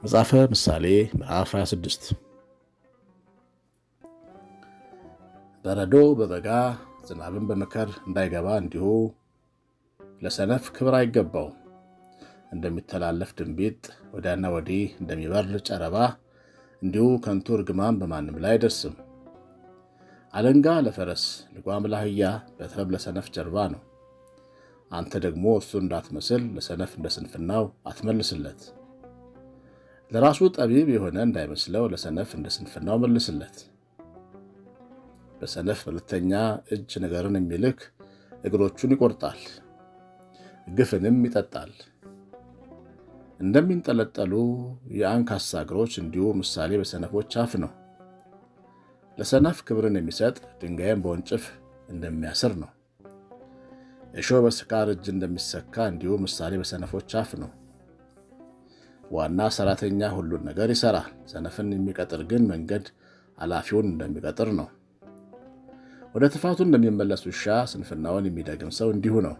መጽሐፈ ምሳሌ ምዕራፍ 26 በረዶ በበጋ ዝናብን በመከር እንዳይገባ እንዲሁ ለሰነፍ ክብር አይገባውም። እንደሚተላለፍ ድንቢጥ ወዲያና ወዲህ እንደሚበር ጨረባ እንዲሁ ከንቱ እርግማን በማንም ላይ አይደርስም። አለንጋ ለፈረስ ልጓም ለአህያ በትረም ለሰነፍ ጀርባ ነው። አንተ ደግሞ እሱ እንዳትመስል ለሰነፍ እንደ ስንፍናው አትመልስለት። ለራሱ ጠቢብ የሆነ እንዳይመስለው ለሰነፍ እንደ ስንፍናው መልስለት። በሰነፍ ሁለተኛ እጅ ነገርን የሚልክ እግሮቹን ይቆርጣል፣ ግፍንም ይጠጣል። እንደሚንጠለጠሉ የአንካሳ እግሮች እንዲሁ ምሳሌ በሰነፎች አፍ ነው። ለሰነፍ ክብርን የሚሰጥ ድንጋይን በወንጭፍ እንደሚያስር ነው። እሾህ በስካር እጅ እንደሚሰካ እንዲሁ ምሳሌ በሰነፎች አፍ ነው። ዋና ሰራተኛ ሁሉን ነገር ይሰራል፣ ሰነፍን የሚቀጥር ግን መንገድ አላፊውን እንደሚቀጥር ነው። ወደ ትፋቱ እንደሚመለስ ውሻ ስንፍናውን የሚደግም ሰው እንዲሁ ነው።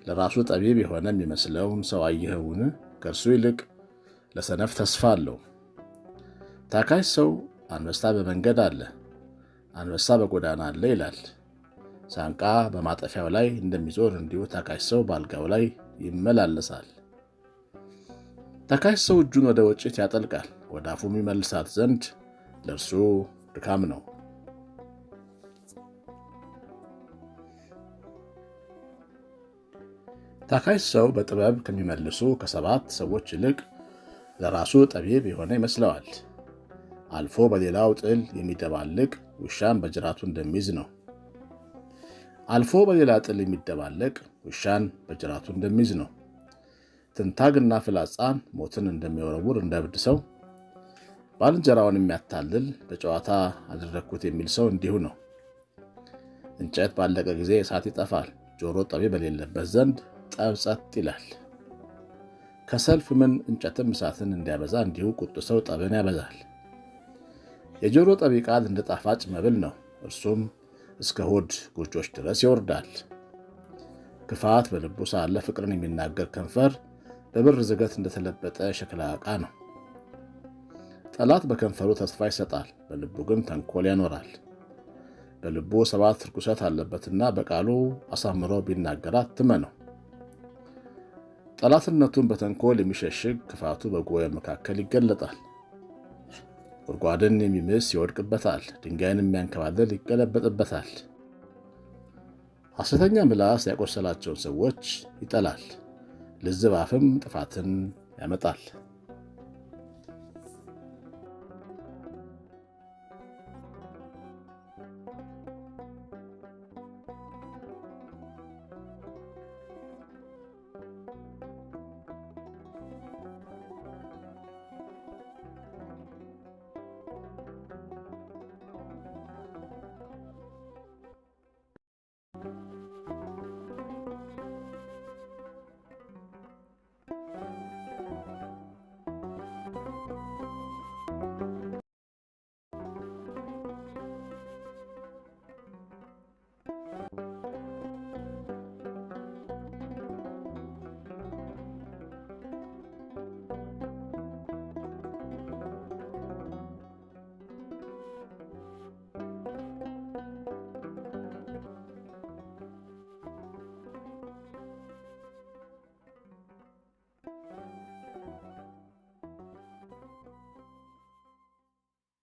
ለራሱ ጠቢብ የሆነ የሚመስለውን ሰው አየኸውን? ከእርሱ ይልቅ ለሰነፍ ተስፋ አለው። ታካች ሰው አንበሳ በመንገድ አለ፣ አንበሳ በጎዳና አለ ይላል። ሳንቃ በማጠፊያው ላይ እንደሚዞር እንዲሁ ታካች ሰው በአልጋው ላይ ይመላለሳል። ታካች ሰው እጁን ወደ ወጭት ያጠልቃል፣ ወደ አፉም ይመልሳት ዘንድ ለእርሱ ድካም ነው። ታካች ሰው በጥበብ ከሚመልሱ ከሰባት ሰዎች ይልቅ ለራሱ ጠቢብ የሆነ ይመስለዋል። አልፎ በሌላው ጥል የሚደባልቅ ውሻን በጅራቱ እንደሚይዝ ነው። አልፎ በሌላ ጥል የሚደባለቅ ውሻን በጅራቱ እንደሚይዝ ነው። ትንታግና ፍላጻን ሞትን እንደሚወረውር እንደ እብድ ሰው ባልንጀራውን የሚያታልል በጨዋታ አደረግኩት የሚል ሰው እንዲሁ ነው። እንጨት ባለቀ ጊዜ እሳት ይጠፋል፣ ጆሮ ጠቢ በሌለበት ዘንድ ጠብ ጸጥ ይላል። ከሰልፍ ምን እንጨትም እሳትን እንዲያበዛ እንዲሁ ቁጡ ሰው ጠብን ያበዛል። የጆሮ ጠቢ ቃል እንደ ጣፋጭ መብል ነው፣ እርሱም እስከ ሆድ ጎጆች ድረስ ይወርዳል። ክፋት በልቡ ሳለ ፍቅርን የሚናገር ከንፈር በብር ዝገት እንደተለበጠ ሸክላ ዕቃ ነው። ጠላት በከንፈሩ ተስፋ ይሰጣል፣ በልቡ ግን ተንኮል ያኖራል። በልቡ 7 ርኩሰት አለበትና በቃሉ አሳምሮ ቢናገራት ትመነው። ጠላትነቱን በተንኮል የሚሸሽግ ክፋቱ በጉባኤ መካከል ይገለጣል። ጉድጓድን የሚምስ ይወድቅበታል፣ ድንጋይን የሚያንከባልል ይገለበጥበታል። ሐሰተኛ ምላስ ያቆሰላቸውን ሰዎች ይጠላል፣ ልዝብ አፍም ጥፋትን ያመጣል።